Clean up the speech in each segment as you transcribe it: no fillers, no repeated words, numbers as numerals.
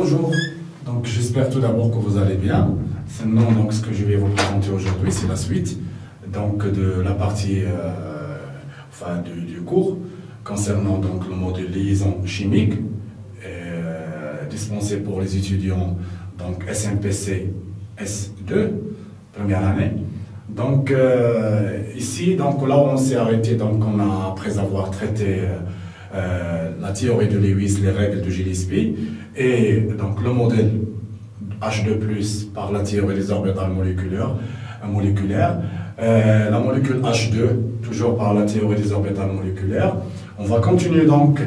Bonjour, donc j'espère tout d'abord que vous allez bien. Sinon, donc, ce que je vais vous présenter aujourd'hui, c'est la suite donc, de la partie du cours concernant donc, le module liaison chimique dispensé pour les étudiants donc SMPC S2, première année. Donc ici, donc, là où on s'est arrêté, donc, après avoir traité la théorie de Lewis, les règles de Gillespie, et donc le modèle H2+, par la théorie des orbitales moléculaires, la molécule H2, toujours par la théorie des orbitales moléculaires. On va continuer donc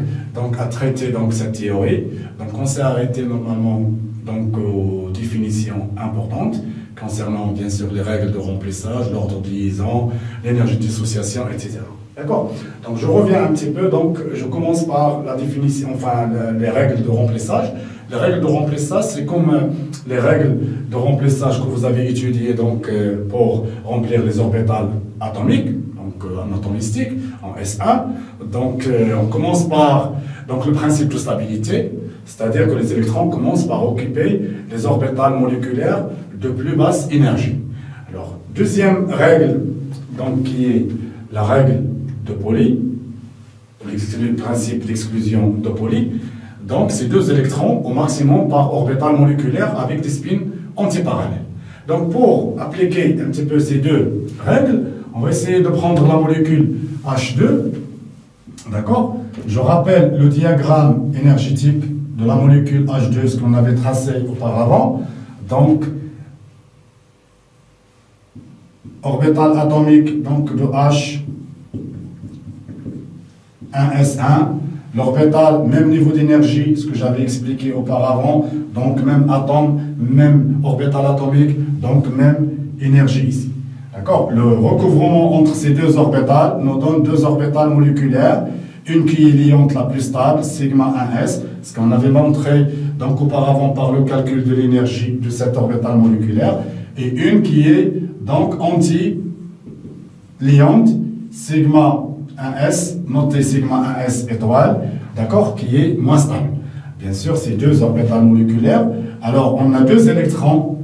à traiter donc, cette théorie. Donc on s'est arrêté normalement donc, aux définitions importantes, concernant bien sûr les règles de remplissage, l'ordre de liaison, l'énergie de dissociation, etc. D'accord? Donc je reviens un petit peu, donc je commence par la définition, enfin les règles de remplissage. Les règles de remplissage, c'est comme les règles de remplissage que vous avez étudiées donc, pour remplir les orbitales atomiques, donc en atomistique, en S1. Donc on commence par donc, le principe de stabilité, c'est-à-dire que les électrons commencent par occuper les orbitales moléculaires de plus basse énergie. Alors, deuxième règle, donc, qui est la règle de Pauli, le principe d'exclusion de Pauli. Donc, c'est deux électrons au maximum par orbital moléculaire avec des spins antiparallèles. Donc, pour appliquer un petit peu ces deux règles, on va essayer de prendre la molécule H2. D'accord? Je rappelle le diagramme énergétique de la molécule H2, ce qu'on avait tracé auparavant. Donc, orbital atomique donc, de H, 1s1, l'orbital, même niveau d'énergie, ce que j'avais expliqué auparavant, donc même atome, même orbital atomique, donc même énergie ici. D'accord? Le recouvrement entre ces deux orbitales nous donne deux orbitales moléculaires, une qui est liante la plus stable, sigma 1s, ce qu'on avait montré donc auparavant par le calcul de l'énergie de cette orbitale moléculaire, et une qui est donc anti-liante, sigma 1s, noté sigma 1s étoile, d'accord, qui est moins stable. Bien sûr, c'est deux orbitales moléculaires. Alors, on a deux électrons.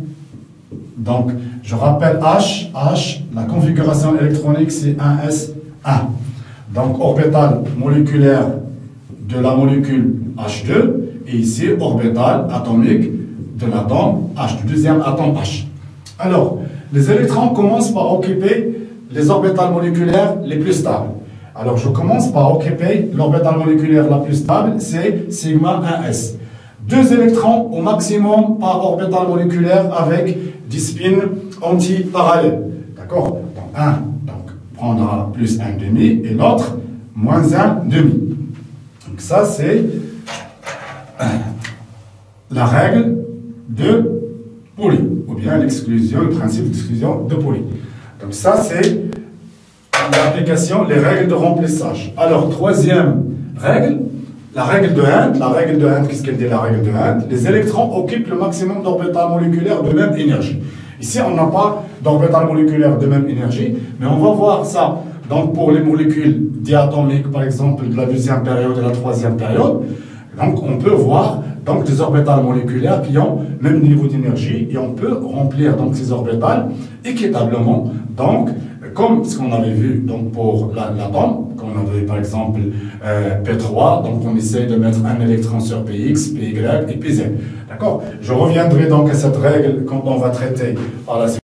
Donc, je rappelle H, la configuration électronique, c'est 1s1. Donc, orbital moléculaire de la molécule H2, et ici, orbital atomique de l'atome H, du deuxième atome H. Alors, les électrons commencent par occuper les orbitales moléculaires les plus stables. Alors, je commence par occuper l'orbitale moléculaire la plus stable, c'est sigma 1s. Deux électrons au maximum par orbitale moléculaire avec des spins antiparallèles. D'accord? Donc, un donc, prendra plus 1,5 et l'autre moins 1,5. Donc, ça, c'est la règle de Pauli, ou bien l'exclusion, le principe d'exclusion de Pauli. Donc, ça, c'est l'application, les règles de remplissage. Alors, troisième règle, la règle de Hund. La règle de Hund, qu'est-ce qu'elle dit, la règle de Hund? Les électrons occupent le maximum d'orbitales moléculaires de même énergie. Ici, on n'a pas d'orbitales moléculaires de même énergie, mais on va voir ça. Donc, pour les molécules diatomiques, par exemple, de la deuxième période et la troisième période, donc, on peut voir donc, des orbitales moléculaires qui ont le même niveau d'énergie et on peut remplir donc, ces orbitales équitablement. Donc, comme ce qu'on avait vu donc, pour l'atome, comme on avait par exemple P3, donc on essaie de mettre un électron sur Px, Py et Pz. D'accord? Je reviendrai donc à cette règle quand on va traiter par la suite.